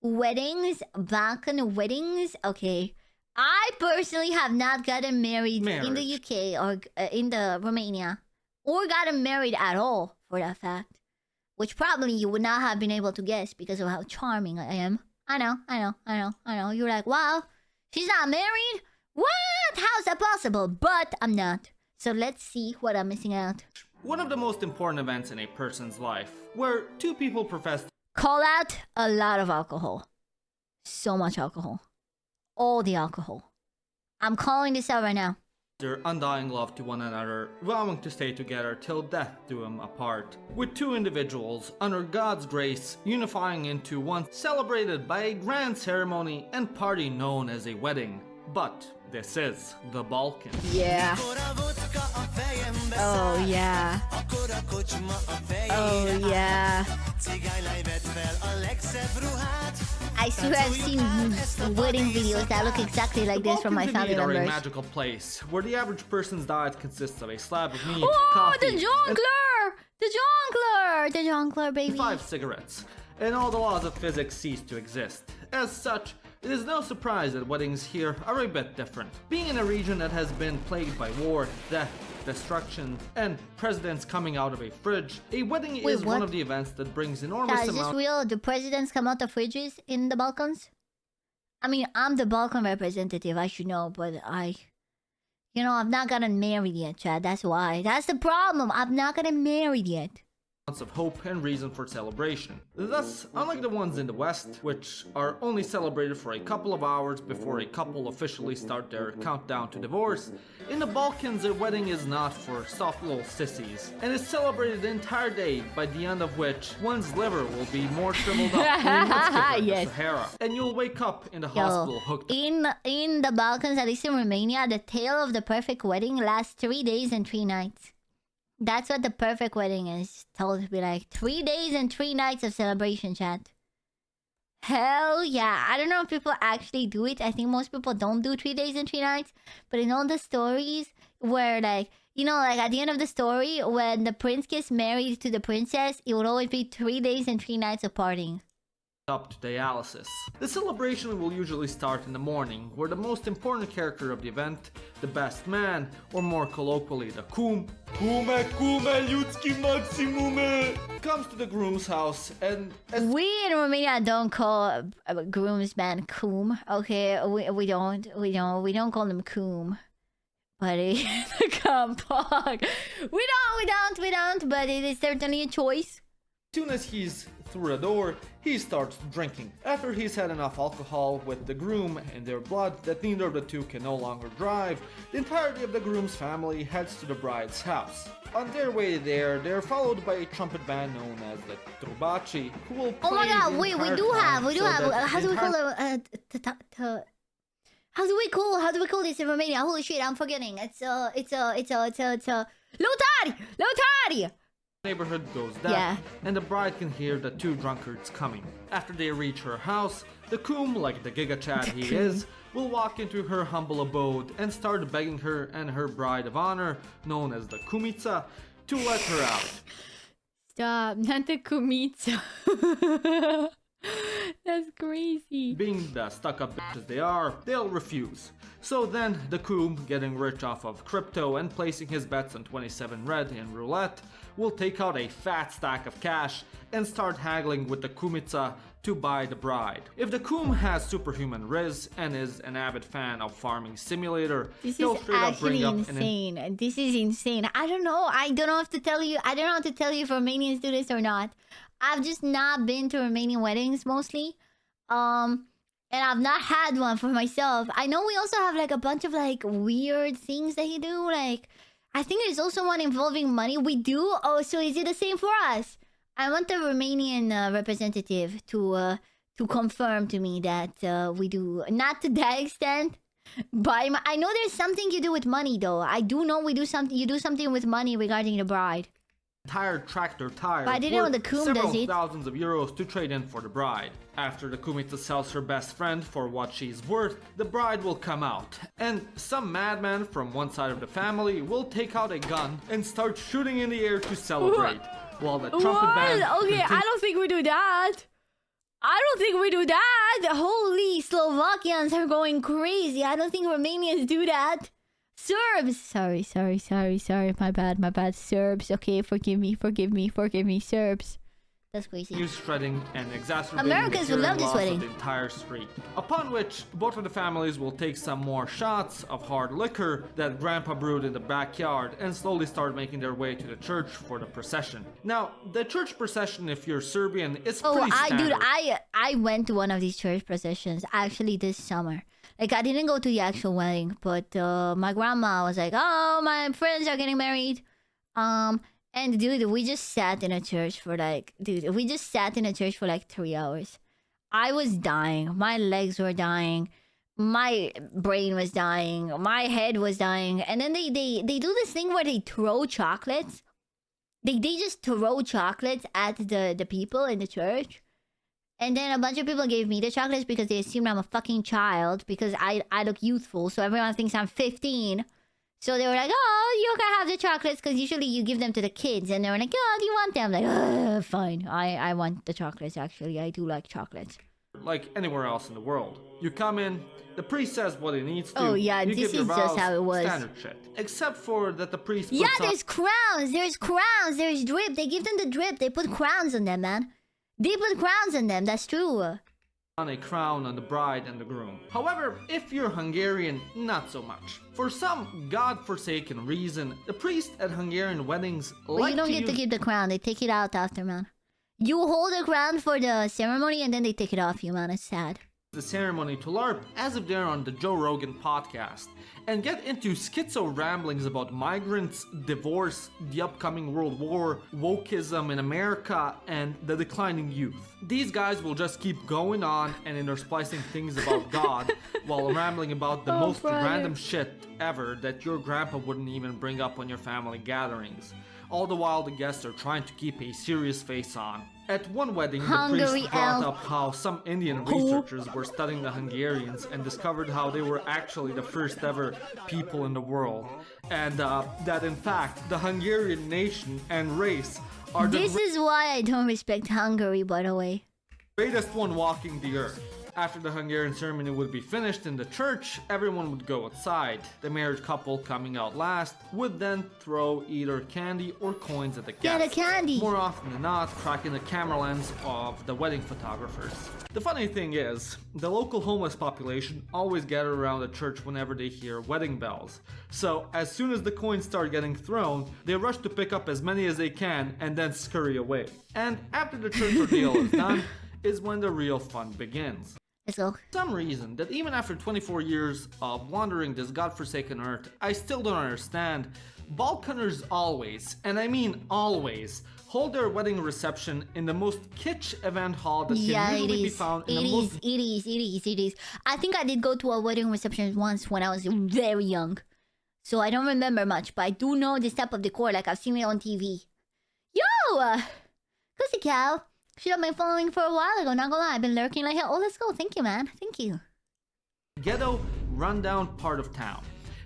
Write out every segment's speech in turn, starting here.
weddings, Balkan weddings. Okay, I personally have not gotten married in the UK or in the Romania, or gotten married at all for that fact. Which probably you would not have been able to guess because of how charming I am. I know. You're like, wow, she's not married? What? How's that possible? But I'm not. So let's see what I'm missing out. One of the most important events in a person's life, where two people profess Call out a lot of alcohol. So much alcohol. All the alcohol. I'm calling this out right now. their undying love to one another, vowing to stay together till death do them apart. With two individuals, under God's grace, unifying into one, celebrated by a grand ceremony and party known as a wedding. But this is the Balkan. Yeah. Oh yeah. Oh yeah. I swear I've seen wedding videos that look exactly like this from my family members. Are a magical place where the average person's diet consists of a slab of meat, oh, coffee, the jongleur, baby. 5 cigarettes, and all the laws of physics cease to exist. As such, it is no surprise that weddings here are a bit different. Being in a region that has been plagued by war, death, destruction, and presidents coming out of a fridge, a wedding is one of the events that brings enormous amounts... Is this real? Do presidents come out of fridges in the Balkans? I mean, I'm the Balkan representative, I should know, but you know, I've not gotten married yet, Chad, that's why. That's the problem, I've not gotten married yet. Of hope and reason for celebration. Thus, unlike the ones in the West, which are only celebrated for a couple of hours before a couple officially start their countdown to divorce, in the Balkans a wedding is not for soft little sissies, and is celebrated the entire day, by the end of which one's liver will be more shriveled up than the Sahara, and you'll wake up in the hospital hooked. In the Balkans, at least in Romania, the tale of the perfect wedding lasts 3 days and 3 nights. That's what the perfect wedding is told to be like. 3 days and 3 nights of celebration, chat. Hell yeah. I don't know if people actually do it. I think most people don't do 3 days and 3 nights. But in all the stories where like, you know, like at the end of the story, when the prince gets married to the princess, it would always be 3 days and 3 nights of partying. Up to dialysis. The celebration will usually start in the morning, where the most important character of the event, the best man, or more colloquially the kum, comes to the groom's house and... We in Romania don't call a groomsman kum, okay? We don't call them kum. But come on. We don't, but it is certainly a choice. As soon as he's through the door, he starts drinking. After he's had enough alcohol with the groom and their blood that neither of the two can no longer drive, the entirety of the groom's family heads to the bride's house. On their way there, they're followed by a trumpet band known as the trubaci, who will play. Oh my god, wait, we do have. How do we call it? How do we call this in Romania? Holy shit, I'm forgetting. It's Lotari! Neighborhood goes deaf, and the bride can hear the two drunkards coming. After they reach her house, the kum, like the giga chad he is, will walk into her humble abode and start begging her and her bride of honor, known as the kumica, to let her out. Stop, not the kumica. That's crazy. Being the stuck-up bitches they are, they'll refuse. So then, the kum, getting rich off of crypto and placing his bets on 27 red in roulette, will take out a fat stack of cash and start haggling with the kumica to buy the bride. If the kum has superhuman riz and is an avid fan of Farming Simulator, he'll straight up bring up insane. This is insane. I don't know how to tell you if Romanians do this or not. I've just not been to Romanian weddings mostly. And I've not had one for myself. I know we also have like a bunch of like weird things that you do. Like, I think there's also one involving money. We do? Oh, so is it the same for us? I want the Romanian representative to confirm to me that we do. Not to that extent. But I know there's something you do with money though. I do know you do something with money regarding the bride. Entire tractor tires but I didn't know the kum does it. Thousands of euros to trade in for the bride. After the kumica sells her best friend for what she's worth, the bride will come out, and some madman from one side of the family will take out a gun and start shooting in the air to celebrate, while the trumpet band... Okay, I don't think we do that. I don't think we do that. Holy, Slovakians are going crazy. I don't think Romanians do that. Serbs. Sorry. My bad. Serbs. Okay, forgive me. Serbs. That's crazy. News shredding and exacerbating Americans the would love this loss wedding. of the entire street. Upon which, both of the families will take some more shots of hard liquor that Grandpa brewed in the backyard and slowly start making their way to the church for the procession. Now, the church procession, if you're Serbian, is pretty standard. I went to one of these church processions actually this summer. Like, I didn't go to the actual wedding, but my grandma was like, "Oh, my friends are getting married." And dude, we just sat in a church for like 3 hours. I was dying. My legs were dying. My brain was dying. My head was dying. And then they do this thing where they throw chocolates. They just throw chocolates at the people in the church. And then a bunch of people gave me the chocolates because they assumed I'm a fucking child because I look youthful. So everyone thinks I'm 15. So they were like, "Oh, you can have the chocolates," because usually you give them to the kids. And they were like, "Oh, do you want them?" I'm like, fine. I want the chocolates, actually. I do like chocolates. Like anywhere else in the world. You come in, the priest says what he needs to. Oh, yeah, you this give your is vows, just how it was. Standard shit. Except for that the priest puts Yeah, on there's crowns. There's drip. They give them the drip. They put crowns on them, man. They put crowns on them. That's true. a crown on the bride and the groom. However, if you're Hungarian, not so much. For some godforsaken reason, the priest at Hungarian weddings Well, you don't get to keep the crown. They take it out after, man. You hold the crown for the ceremony and then they take it off you, man. It's sad. The ceremony to LARP as if they're on the Joe Rogan podcast and get into schizo ramblings about migrants, divorce, the upcoming World War, wokeism in America, and the declining youth. These guys will just keep going on and intersplicing things about God while rambling about the most random shit ever that your grandpa wouldn't even bring up on your family gatherings. All the while the guests are trying to keep a serious face on. At one wedding, the priest brought up how some Indian researchers were studying the Hungarians and discovered how they were actually the first ever people in the world. And that in fact, the Hungarian nation and race are This is why I don't respect Hungary, by the way. greatest one walking the earth. After the Hungarian ceremony would be finished in the church, everyone would go outside. The married couple, coming out last, would then throw either candy or coins at the guests. Get a candy! More often than not, cracking the camera lens of the wedding photographers. The funny thing is, the local homeless population always gather around the church whenever they hear wedding bells. So, as soon as the coins start getting thrown, they rush to pick up as many as they can and then scurry away. And after the church ordeal is done, is when the real fun begins. Let's go. For some reason, that even after 24 years of wandering this godforsaken earth, I still don't understand. Balkaners always, and I mean always, hold their wedding reception in the most kitsch event hall that can usually be found in the most... It is. I think I did go to a wedding reception once when I was very young. So I don't remember much, but I do know this type of decor, like I've seen it on TV. Yo! Pussy cow! Should have been following for a while ago, not gonna lie. I've been lurking like hell. Oh, let's go. Thank you, man. Thank you. Ghetto, rundown part of town,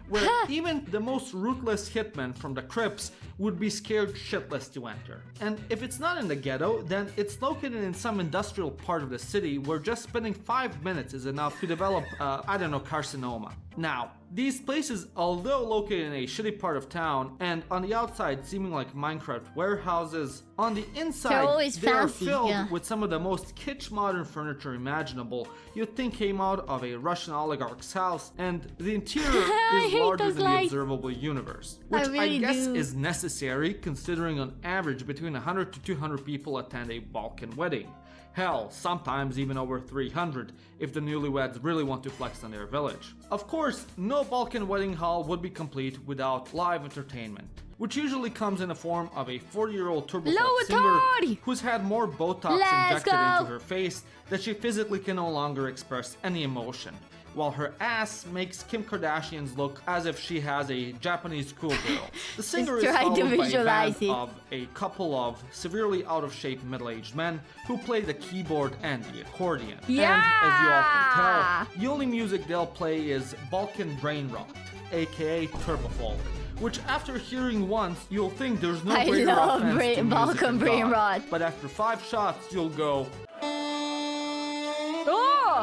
where even the most ruthless hitman from the Crips would be scared shitless to enter. And if it's not in the ghetto, then it's located in some industrial part of the city where just spending 5 minutes is enough to develop, carcinoma. Now, these places, although located in a shitty part of town and on the outside seeming like Minecraft warehouses, on the inside they are filled with some of the most kitsch modern furniture imaginable you'd think came out of a Russian oligarch's house, and the interior is larger than the observable universe, which I guess is necessary considering on average between 100 to 200 people attend a Balkan wedding. Hell, sometimes even over 300 if the newlyweds really want to flex on their village. Of course, no Balkan wedding hall would be complete without live entertainment, which usually comes in the form of a 40-year-old turbo singer who's had more Botox injected into her face that she physically can no longer express any emotion, while her ass makes Kim Kardashian's look as if she has a Japanese schoolgirl. The singer is followed by a band of a couple of severely out-of-shape middle-aged men who play the keyboard and the accordion. And as you all can tell, the only music they'll play is Balkan brain rot, aka turbofolk, which after hearing once, you'll think there's no greater offense to Balkan brain rot. But after 5 shots, you'll go...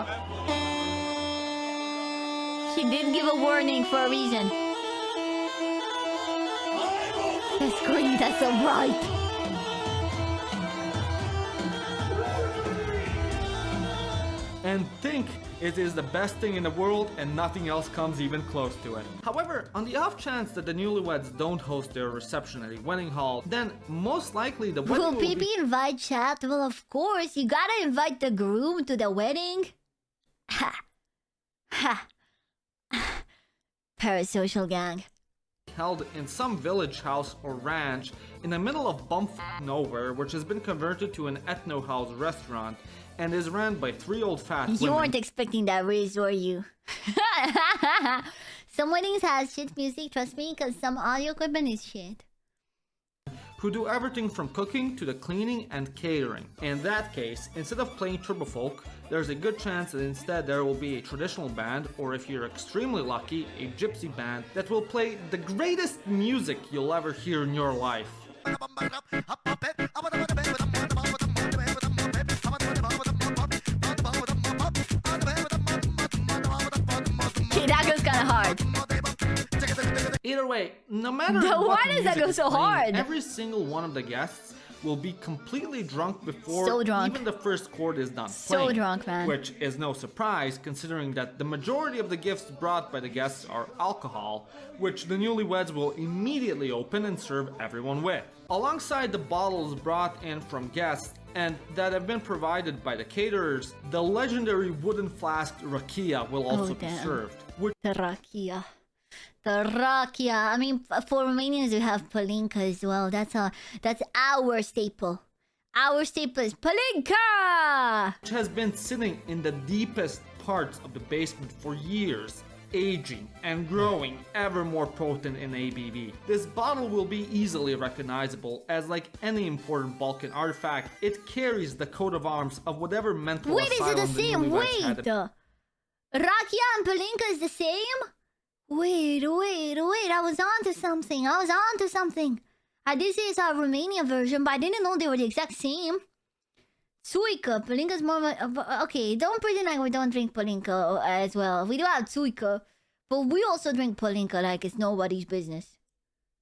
Oh! She did give a warning for a reason. The screen, that's so bright. And think it is the best thing in the world and nothing else comes even close to it. However, on the off chance that the newlyweds don't host their reception at a wedding hall, then most likely the wedding Will will be... Pippi invite chat? Well, of course. You gotta invite the groom to the wedding. Ha. Ha. Parasocial gang. held in some village house or ranch in the middle of bumf nowhere, which has been converted to an ethno house restaurant and is ran by three old fat women. You weren't expecting that, Riz, were you? Some weddings has shit music, trust me, because some audio equipment is shit. Who do everything from cooking to the cleaning and catering. In that case, instead of playing turbo folk, there's a good chance that instead there will be a traditional band, or if you're extremely lucky, a gypsy band that will play the greatest music you'll ever hear in your life. Okay, that goes kinda hard. Either way, no matter Why does that music go is so playing, hard? every single one of the guests will be completely drunk before So drunk. even the first chord is done So playing. drunk, man. Which is no surprise considering that the majority of the gifts brought by the guests are alcohol, which the newlyweds will immediately open and serve everyone with. Alongside the bottles brought in from guests and that have been provided by the caterers, the legendary wooden flask rakia will also be damn. served. Which The rakia. The rakia. I mean, for Romanians, we have palinka as well. That's our staple. Our staple is palinka! has been sitting in the deepest parts of the basement for years, aging and growing ever more potent in ABV. This bottle will be easily recognizable as, like any important Balkan artifact, it carries the coat of arms of whatever mental Wait, is it asylum the same? newlyweds had. Rakia and palinka is the same? Wait. I was onto something. I did say it's our Romanian version, but I didn't know they were the exact same. Suica. Palinka's more... Okay, don't pretend like we don't drink palinka as well. We do have suica, but we also drink palinka like it's nobody's business.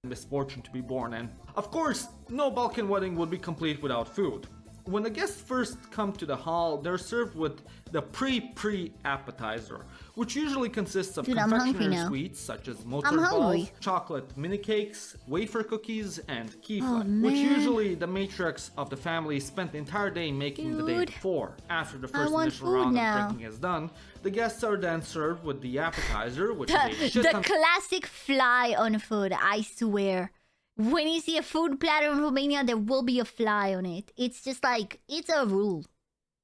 Misfortune to be born in. Of course, no Balkan wedding would be complete without food. When the guests first come to the hall, they're served with the pre appetizer, which usually consists of Dude, I'm hungry confectionery now. sweets such as I'm Mozart balls, hungry. chocolate mini cakes, wafer cookies, and kefir, Oh, which man. usually the matriarchs of the family spent the entire day making the day Dude, before. After the I first want initial food round now. of drinking is done, the guests are then served with the appetizer, which is a The shit ton. classic fly on food, I swear. When you see a food platter in Romania, there will be a fly on it. It's just like, it's a rule.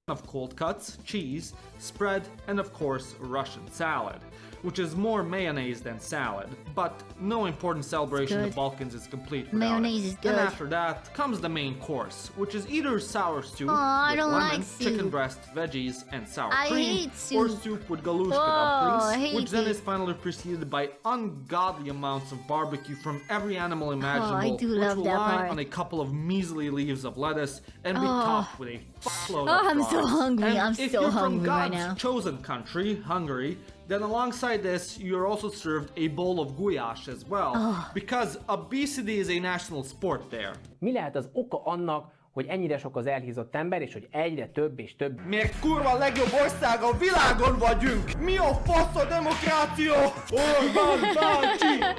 Of cold cuts, cheese, spread, and of course Russian salad, which is more mayonnaise than salad, but no important celebration in the good. Balkans is complete without Mayonnaise it. is good. And after that comes the main course, which is either sour soup Aw, I with don't lemon, like chicken soup. breast, veggies, and sour I cream, hate or soup. soup with galushka Oh, I dumplings, hate which then it. is finally preceded by ungodly amounts of barbecue from every animal imaginable, do which love will that lie part. on a couple of measly leaves of lettuce and be topped with a fuckload Oh, of I'm so fries. hungry. And I'm if so you're hungry from right God's now. chosen country, Hungary, then alongside this, you're also served a bowl of gulyás as well, because obesity is a national sport there. Mi lehet az oka annak, hogy ennyire sok az elhízott ember, és hogy egyre több és több... Miért kurva a legjobb ország a világon vagyunk? Mi a fasz a demokrácia?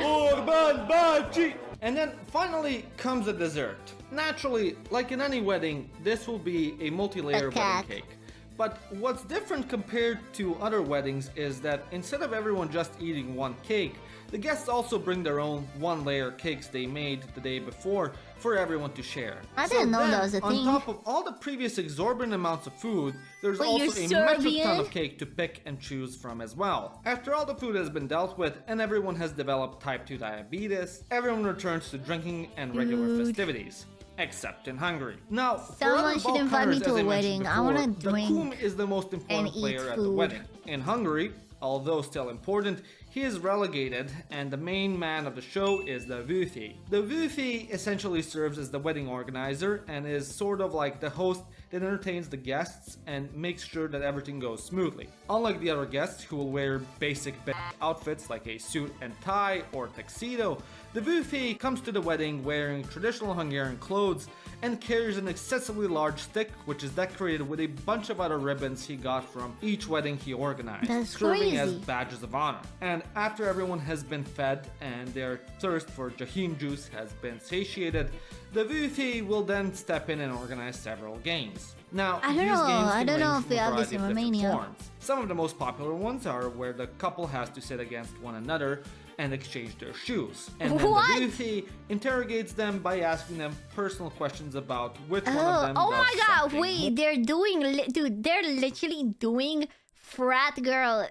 Orbán bácsi! And then finally comes the dessert. Naturally, like in any wedding, this will be a multi-layer A cat. wedding cake. But what's different compared to other weddings is that instead of everyone just eating one cake, the guests also bring their own one-layer cakes they made the day before for everyone to share. I didn't know then, that was a on thing. top of all the previous exorbitant amounts of food, there's Wait, also you're a metric ton Serbian? of cake to pick and choose from as well. After all the food has been dealt with and everyone has developed type 2 diabetes, everyone returns to drinking and regular Dude. festivities. Except in Hungary. Now, for Someone other should invite me Balkaners, to as a I mentioned wedding. I before, wanna the drink kum is the most important eat player at the food. wedding. In Hungary, although still important, he is relegated, and the main man of the show is the Vtuber. The Vtuber essentially serves as the wedding organizer and is sort of like the host that entertains the guests and makes sure that everything goes smoothly. Unlike the other guests who will wear basic outfits like a suit and tie or tuxedo, the Vtuber comes to the wedding wearing traditional Hungarian clothes and carries an excessively large stick which is decorated with a bunch of other ribbons he got from each wedding he organized, That's serving as crazy. badges of honor. And after everyone has been fed and their thirst for Jahim juice has been satiated, the Vtuber will then step in and organize several games. Now, I don't these know. games I can don't know range if we from a have this variety in of different Romania. forms. Some of the most popular ones are where the couple has to sit against one another and exchange their shoes. And then What? the Vtuber interrogates them by asking them personal questions about which one of Oh, them oh does my god, something wait, they're doing, dude, they're literally doing frat girl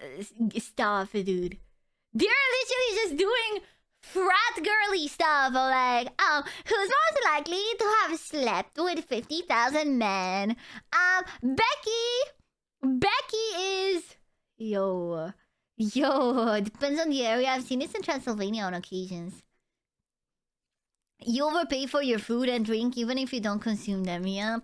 stuff, dude. They're literally just doing frat girly stuff, like, who's most likely to have slept with 50,000 men? Becky is, yo, depends on the area. I've seen this in Transylvania on occasions. You overpay for your food and drink even if you don't consume them, yep.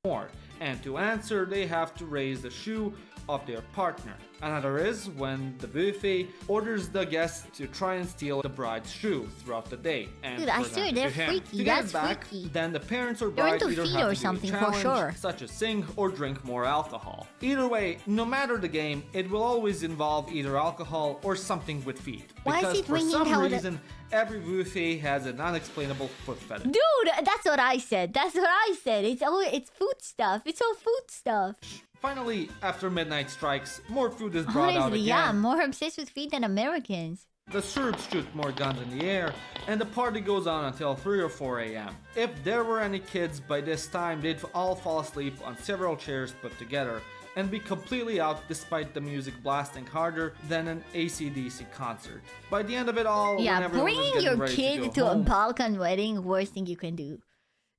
more. And to answer, they have to raise the shoe of their partner. Another is when the Vtuber orders the guests to try and steal the bride's shoe throughout the day. And Dude, I present swear, it they're to him. freaky. To get That's it back, freaky. then the parents or They're bride into either feet have or to do a something, for challenge, sure. such as sing or drink more alcohol. Either way, no matter the game, it will always involve either alcohol or something with feet. Why is Because it for ringing some out? reason, every Vtuber has an unexplainable foot fetish. Dude, that's what I said. It's food stuff. It's all food stuff. Finally, after midnight strikes, more food is brought out Honestly, again. yeah, I'm more obsessed with feet than Americans. The Serbs shoot more guns in the air, and the party goes on until 3 or 4 a.m. If there were any kids by this time, they'd all fall asleep on several chairs put together and be completely out despite the music blasting harder than an AC/DC concert. By the end of it all, when Yeah, everyone was bringing getting your ready kid go to a home, Balkan wedding, worst thing you can do.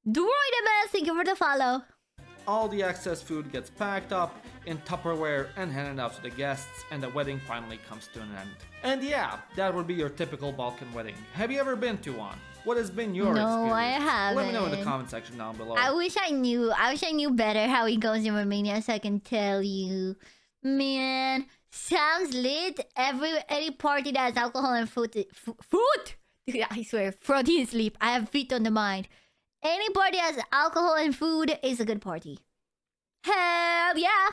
Droidamus, thank you for the follow. all the excess food gets packed up in Tupperware and handed out to the guests, and the wedding finally comes to an end. And yeah, that would be your typical Balkan wedding. Have you ever been to one? What has been your No, experience? I Let me know in the haven't. comment section down below. I wish I knew better how it goes in Romania so I can tell you. Man, sounds lit. Any party that has alcohol and food. Dude, I swear, Freudian sleep. I have feet on the mind. Any party that has alcohol and food is a good party. Hell yeah!